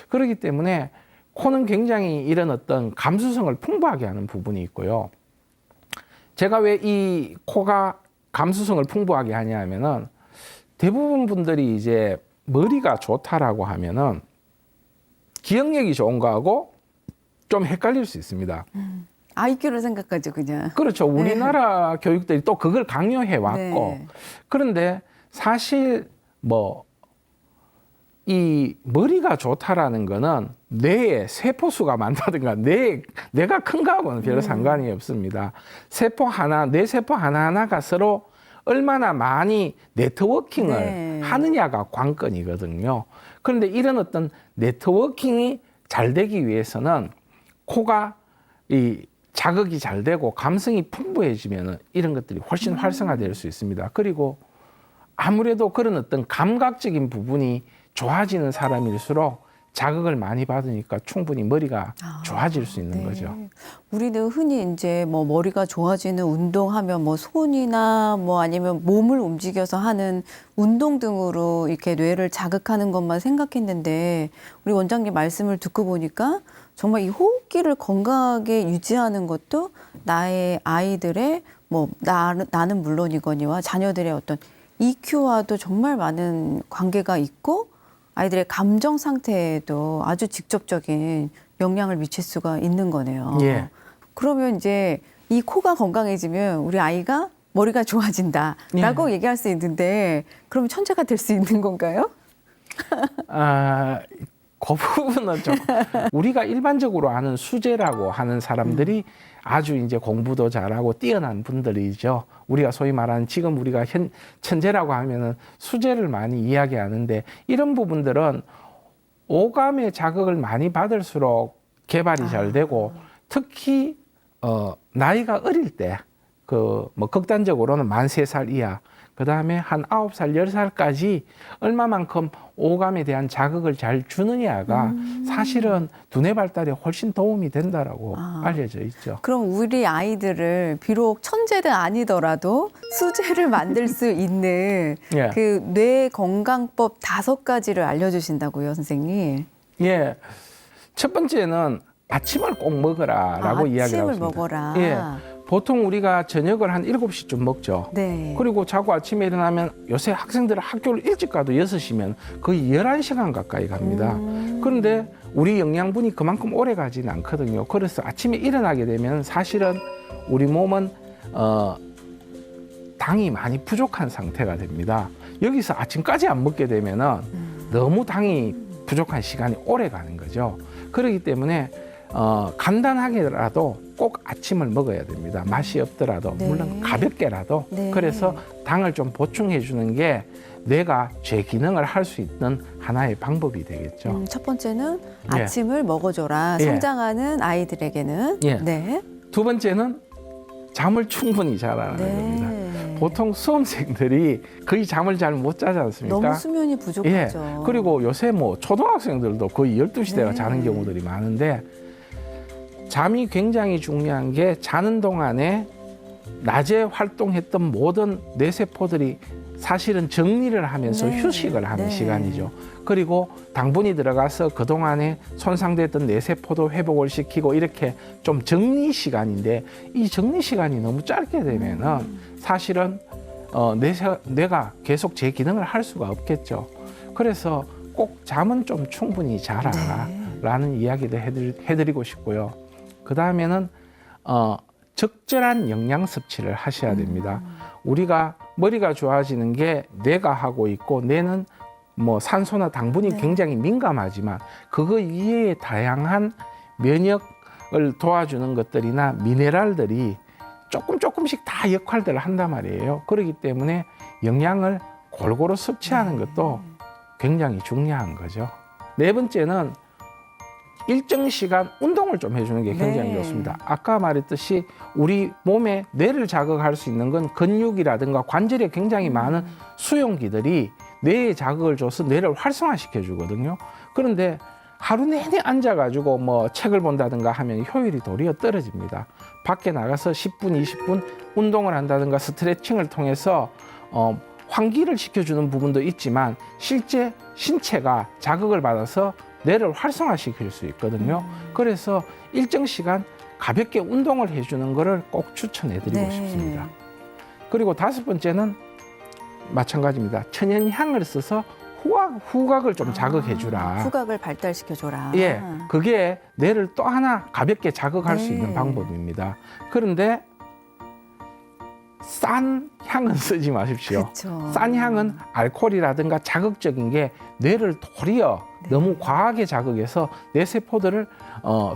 그렇기 때문에 코는 굉장히 이런 어떤 감수성을 풍부하게 하는 부분이 있고요. 제가 왜 이 코가 감수성을 풍부하게 하냐 하면은 대부분 분들이 이제 머리가 좋다라고 하면은 기억력이 좋은 거하고 좀 헷갈릴 수 있습니다. IQ를 생각하죠, 그냥. 그렇죠. 우리나라 교육들이 또 그걸 강요해 왔고 네. 그런데 사실 뭐 이 머리가 좋다라는 거는 뇌의 세포수가 많다든가 뇌가 큰가하고는 별로 상관이 없습니다. 뇌 세포 하나하나가 서로 얼마나 많이 네트워킹을 네. 하느냐가 관건이거든요. 그런데 이런 어떤 네트워킹이 잘 되기 위해서는 코가 이 자극이 잘 되고 감성이 풍부해지면 이런 것들이 훨씬 활성화될 수 있습니다. 그리고 아무래도 그런 어떤 감각적인 부분이 좋아지는 사람일수록 자극을 많이 받으니까 충분히 머리가 좋아질 수 있는 거죠. 우리는 흔히 이제 뭐 머리가 좋아지는 운동하면 뭐 손이나 뭐 아니면 몸을 움직여서 하는 운동 등으로 이렇게 뇌를 자극하는 것만 생각했는데 우리 원장님 말씀을 듣고 보니까 정말 이 호흡기를 건강하게 유지하는 것도 나의 아이들의 뭐 나는 물론이거니와 자녀들의 어떤 EQ와도 정말 많은 관계가 있고 아이들의 감정 상태에도 아주 직접적인 영향을 미칠 수가 있는 거네요. 예. 그러면 이제 이 코가 건강해지면 우리 아이가 머리가 좋아진다라고 얘기할 수 있는데 그럼 천재가 될 수 있는 건가요? 그 부분은 좀 우리가 일반적으로 아는 수재라고 하는 사람들이 아주 이제 공부도 잘하고 뛰어난 분들이죠. 우리가 소위 말하는 지금 우리가 천재라고 하면은 수재를 많이 이야기하는데 이런 부분들은 오감의 자극을 많이 받을수록 개발이 잘 되고 특히 나이가 어릴 때 그 뭐 극단적으로는 만 3살 이하 그다음에 한 9살, 10살까지 얼마만큼 오감에 대한 자극을 잘 주느냐가 사실은 두뇌 발달에 훨씬 도움이 된다라고 알려져 있죠. 그럼 우리 아이들을 비록 천재는 아니더라도 수재를 만들 수 있는 예. 그 뇌 건강법 5가지를 알려주신다고요, 선생님? 예. 첫 번째는 아침을 꼭 먹어라라고 이야기를 아침을 합니다. 먹어라. 예. 보통 우리가 저녁을 한 7시쯤 먹죠. 네. 그리고 자고 아침에 일어나면 요새 학생들은 학교를 일찍 가도 6시면 거의 11시간 가까이 갑니다. 그런데 우리 영양분이 그만큼 오래 가지는 않거든요. 그래서 아침에 일어나게 되면 사실은 우리 몸은 당이 많이 부족한 상태가 됩니다. 여기서 아침까지 안 먹게 되면은 너무 당이 부족한 시간이 오래 가는 거죠. 그렇기 때문에 간단하게라도 꼭 아침을 먹어야 됩니다. 맛이 없더라도 네. 물론 가볍게라도 네. 그래서 당을 좀 보충해 주는 게 뇌가 재기능을 할 수 있는 하나의 방법이 되겠죠. 첫 번째는 예. 아침을 먹어줘라. 예. 성장하는 아이들에게는. 예. 네. 두 번째는 잠을 충분히 자라는 겁니다. 네. 보통 수험생들이 거의 잠을 잘 못 자지 않습니까? 너무 수면이 예. 부족하죠. 그리고 요새 뭐 초등학생들도 거의 12시대가 네. 자는 경우들이 많은데 잠이 굉장히 중요한 게 자는 동안에 낮에 활동했던 모든 뇌세포들이 사실은 정리를 하면서 네. 휴식을 하는 네. 시간이죠. 그리고 당분이 들어가서 그동안에 손상됐던 뇌세포도 회복을 시키고 이렇게 좀 정리 시간인데 이 정리 시간이 너무 짧게 되면은 사실은 뇌가 계속 제 기능을 할 수가 없겠죠. 그래서 꼭 잠은 좀 충분히 자라라는 이야기도 해드리고 싶고요. 그 다음에는 적절한 영양 섭취를 하셔야 됩니다. 우리가 머리가 좋아지는 게 뇌가 하고 있고 뇌는 뭐 산소나 당분이 네. 굉장히 민감하지만 그거 이외에 다양한 면역을 도와주는 것들이나 미네랄들이 조금씩 다 역할들을 한단 말이에요. 그렇기 때문에 영양을 골고루 섭취하는 것도 굉장히 중요한 거죠. 네 번째는 일정 시간 운동을 좀 해주는 게 굉장히 네. 좋습니다. 아까 말했듯이 우리 몸에 뇌를 자극할 수 있는 건 근육이라든가 관절에 굉장히 많은 수용기들이 뇌에 자극을 줘서 뇌를 활성화시켜 주거든요. 그런데 하루 내내 앉아가지고 뭐 책을 본다든가 하면 효율이 도리어 떨어집니다. 밖에 나가서 10분, 20분 운동을 한다든가 스트레칭을 통해서 환기를 시켜주는 부분도 있지만 실제 신체가 자극을 받아서 뇌를 활성화시킬 수 있거든요. 그래서 일정 시간 가볍게 운동을 해주는 거를 꼭 추천해드리고 네. 싶습니다. 그리고 5번째는 마찬가지입니다. 천연향을 써서 후각을 좀 자극해주라. 후각을 발달시켜줘라. 예, 그게 뇌를 또 하나 가볍게 자극할 수 네. 있는 방법입니다. 그런데 싼 향은 쓰지 마십시오. 그쵸. 싼 향은 알코올이라든가 자극적인 게 뇌를 도리어 너무 과하게 자극해서 뇌 세포들을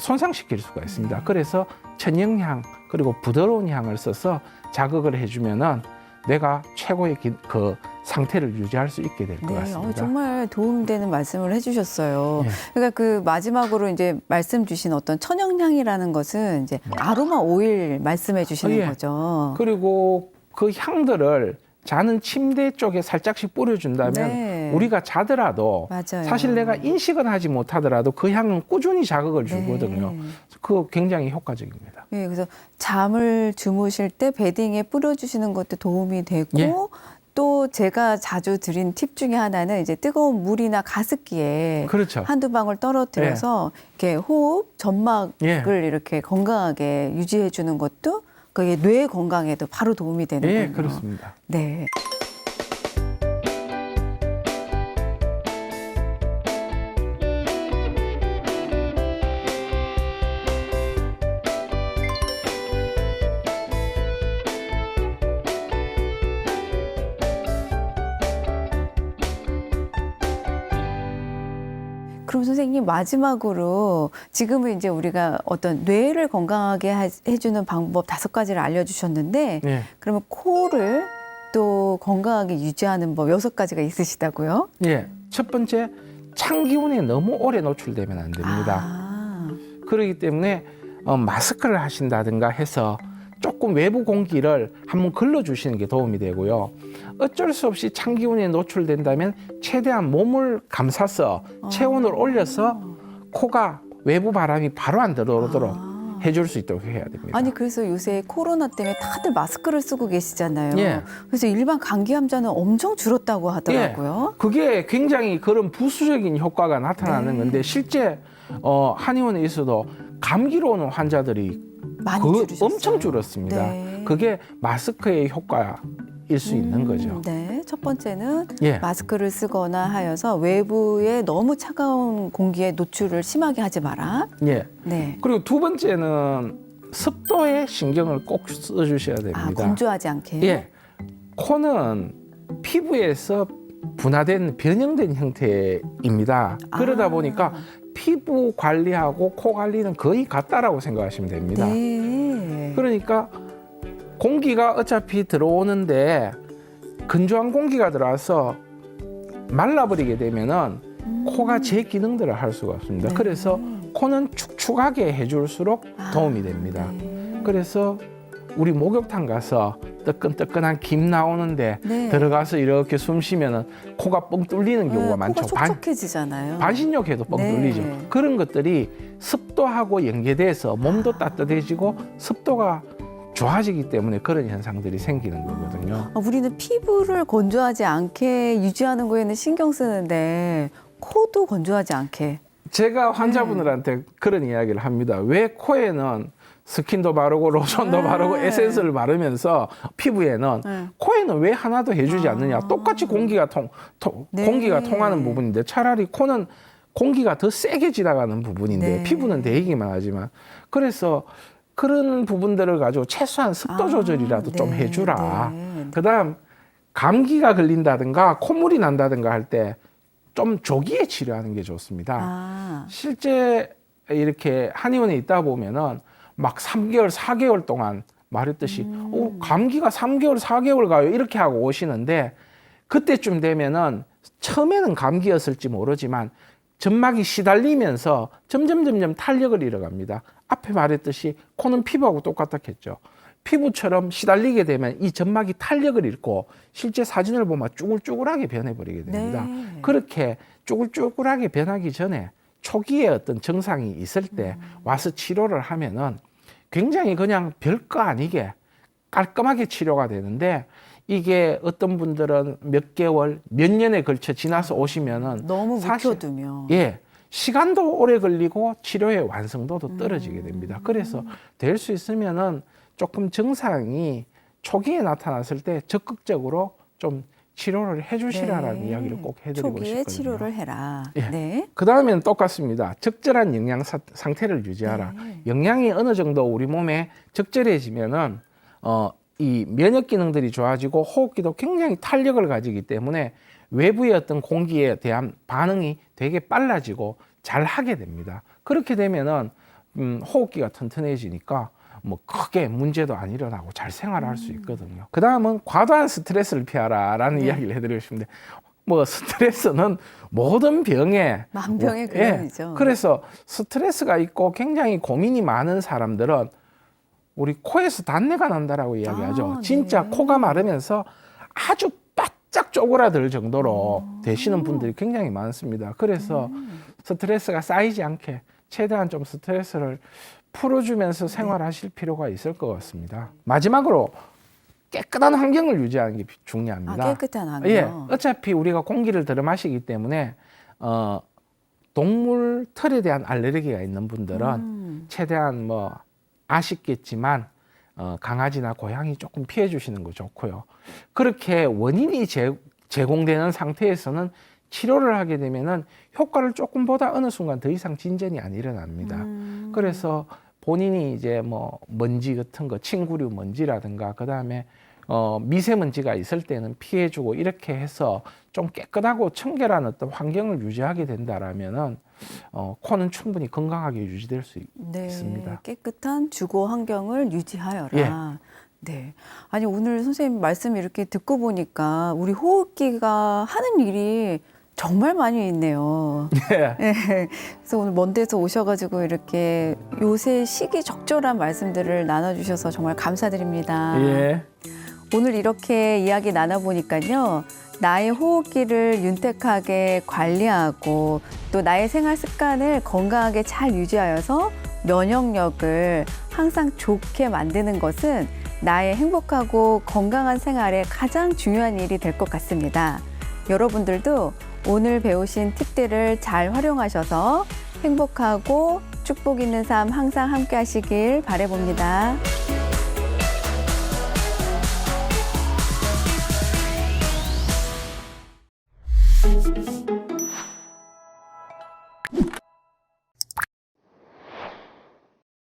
손상시킬 수가 있습니다. 그래서 천연향 그리고 부드러운 향을 써서 자극을 해주면은 뇌가 최고의 그 상태를 유지할 수 있게 될 것 같습니다. 정말 도움되는 말씀을 해주셨어요. 예. 그러니까 그 마지막으로 이제 말씀 주신 어떤 천연향이라는 것은 이제 아로마 오일 말씀해 주시는 예. 거죠. 그리고 그 향들을 자는 침대 쪽에 살짝씩 뿌려준다면 네. 우리가 자더라도 맞아요. 사실 내가 인식은 하지 못하더라도 그 향은 꾸준히 자극을 주거든요. 네. 그거 굉장히 효과적입니다. 네, 그래서 잠을 주무실 때 베딩에 뿌려주시는 것도 도움이 되고 예. 또 제가 자주 드린 팁 중에 하나는 이제 뜨거운 물이나 가습기에 그렇죠. 한두 방울 떨어뜨려서 이렇게 호흡, 점막을 예. 이렇게 건강하게 유지해 주는 것도 그게 뇌 건강에도 바로 도움이 되는군요. 예, 그렇습니다. 네. 그럼 선생님 마지막으로 지금은 이제 우리가 어떤 뇌를 건강하게 해주는 방법 5가지를 알려주셨는데 예. 그러면 코를 또 건강하게 유지하는 법 6가지가 있으시다고요? 예. 첫 번째, 찬 기운에 너무 오래 노출되면 안 됩니다. 아, 그렇기 때문에 마스크를 하신다든가 해서 조금 외부 공기를 한번 걸러주시는 게 도움이 되고요. 어쩔 수 없이 찬 기운에 노출된다면 최대한 몸을 감싸서 체온을 올려서 코가 외부 바람이 바로 안 들어오도록 해줄 수 있도록 해야 됩니다. 아니 그래서 요새 코로나 때문에 다들 마스크를 쓰고 계시잖아요. 예. 그래서 일반 감기 환자는 엄청 줄었다고 하더라고요. 그게 굉장히 그런 부수적인 효과가 나타나는 네. 건데 실제 한의원에 있어도 감기로 오는 환자들이 많이 줄으셨어요. 엄청 줄었습니다. 네. 그게 마스크의 효과일 수 있는 거죠. 네, 첫 번째는 예. 마스크를 쓰거나 하여서 외부에 너무 차가운 공기에 노출을 심하게 하지 마라. 예. 네. 그리고 두 번째는 습도에 신경을 꼭 써주셔야 아, 됩니다. 건조하지 않게. 예. 코는 피부에서 분화된 변형된 형태입니다. 그러다 보니까 피부 관리하고 코 관리는 거의 같다라고 생각하시면 됩니다. 네. 그러니까 공기가 어차피 들어오는데 건조한 공기가 들어와서 말라버리게 되면은 코가 제 기능들을 할 수가 없습니다. 네. 그래서 코는 축축하게 해줄수록 도움이 됩니다. 네. 그래서 우리 목욕탕 가서 뜨끈뜨끈한 김 나오는데 네. 들어가서 이렇게 숨 쉬면은 코가 뻥 뚫리는 경우가 네, 많죠. 코가 촉촉해지잖아요. 반신욕해도 뻥 네. 뚫리죠. 그런 것들이 습도하고 연계돼서 몸도 따뜻해지고 습도가 좋아지기 때문에 그런 현상들이 생기는 거거든요. 우리는 피부를 건조하지 않게 유지하는 거에는 신경 쓰는데 코도 건조하지 않게. 제가 환자분들한테 그런 이야기를 합니다. 왜 코에는 스킨도 바르고 로션도 바르고 에센스를 바르면서 피부에는 코에는 왜 하나도 해주지 않느냐. 똑같이 공기가 네. 공기가 통하는 부분인데 차라리 코는 공기가 더 세게 지나가는 부분인데 네. 피부는 데이기만 하지만 그래서 그런 부분들을 가지고 최소한 습도 조절이라도 좀 네. 해주라. 네. 그다음 감기가 걸린다든가 콧물이 난다든가 할 때 좀 조기에 치료하는 게 좋습니다. 실제 이렇게 한의원에 있다 보면은 막 3개월, 4개월 동안 말했듯이 감기가 3개월, 4개월 가요 이렇게 하고 오시는데 그때쯤 되면은 처음에는 감기였을지 모르지만 점막이 시달리면서 점점 탄력을 잃어갑니다. 앞에 말했듯이 코는 피부하고 똑같았겠죠. 피부처럼 시달리게 되면 이 점막이 탄력을 잃고 실제 사진을 보면 쭈글쭈글하게 변해버리게 됩니다. 네. 그렇게 쭈글쭈글하게 변하기 전에 초기에 어떤 증상이 있을 때 와서 치료를 하면은 굉장히 그냥 별거 아니게 깔끔하게 치료가 되는데 이게 어떤 분들은 몇 개월, 몇 년에 걸쳐 지나서 오시면은 너무 사실 묵혀두면. 예. 시간도 오래 걸리고 치료의 완성도도 떨어지게 됩니다. 그래서 될 수 있으면은 조금 증상이 초기에 나타났을 때 적극적으로 좀 치료를 해주시라라는 네. 이야기를 꼭 해드리고 초기에 싶거든요. 치료를 해라. 예. 네. 그 다음에는 똑같습니다. 적절한 영양 상태를 유지하라. 네. 영양이 어느 정도 우리 몸에 적절해지면은 이 면역 기능들이 좋아지고 호흡기도 굉장히 탄력을 가지기 때문에 외부의 어떤 공기에 대한 반응이 되게 빨라지고 잘 하게 됩니다. 그렇게 되면은 호흡기가 튼튼해지니까 뭐 크게 문제도 안 일어나고 잘 생활할 수 있거든요. 그 다음은 과도한 스트레스를 피하라라는 이야기를 해드리고 싶은데 뭐 스트레스는 모든 병에 만병의 예, 근원이죠. 그래서 스트레스가 있고 굉장히 고민이 많은 사람들은 우리 코에서 단내가 난다라고 이야기하죠. 네. 진짜 코가 마르면서 아주 바짝 쪼그라들 정도로 되시는 분들이 굉장히 많습니다. 그래서 스트레스가 쌓이지 않게 최대한 좀 스트레스를 풀어주면서 생활하실 필요가 있을 것 같습니다. 마지막으로 깨끗한 환경을 유지하는 게 중요합니다. 깨끗한 환경. 예, 어차피 우리가 공기를 들이마시기 때문에 동물 털에 대한 알레르기가 있는 분들은 최대한 뭐 아쉽겠지만 강아지나 고양이 조금 피해 주시는 거 좋고요. 그렇게 원인이 제공되는 상태에서는 치료를 하게 되면은 효과를 조금 보다 어느 순간 더 이상 진전이 안 일어납니다. 그래서 본인이 이제 뭐 먼지 같은 거, 침구류 먼지라든가 그다음에 미세먼지가 있을 때는 피해주고 이렇게 해서 좀 깨끗하고 청결한 어떤 환경을 유지하게 된다라면은 코는 충분히 건강하게 유지될 수 있습니다. 깨끗한 주거 환경을 유지하여라. 예. 네. 아니 오늘 선생님 말씀 이렇게 듣고 보니까 우리 호흡기가 하는 일이 정말 많이 있네요. 예. 네. 그래서 오늘 먼 데서 오셔가지고 이렇게 요새 시기 적절한 말씀들을 나눠주셔서 정말 감사드립니다. 예. 오늘 이렇게 이야기 나눠보니까요. 나의 호흡기를 윤택하게 관리하고 또 나의 생활 습관을 건강하게 잘 유지하여서 면역력을 항상 좋게 만드는 것은 나의 행복하고 건강한 생활에 가장 중요한 일이 될 것 같습니다. 여러분들도 오늘 배우신 팁들을 잘 활용하셔서 행복하고 축복 있는 삶 항상 함께 하시길 바라봅니다.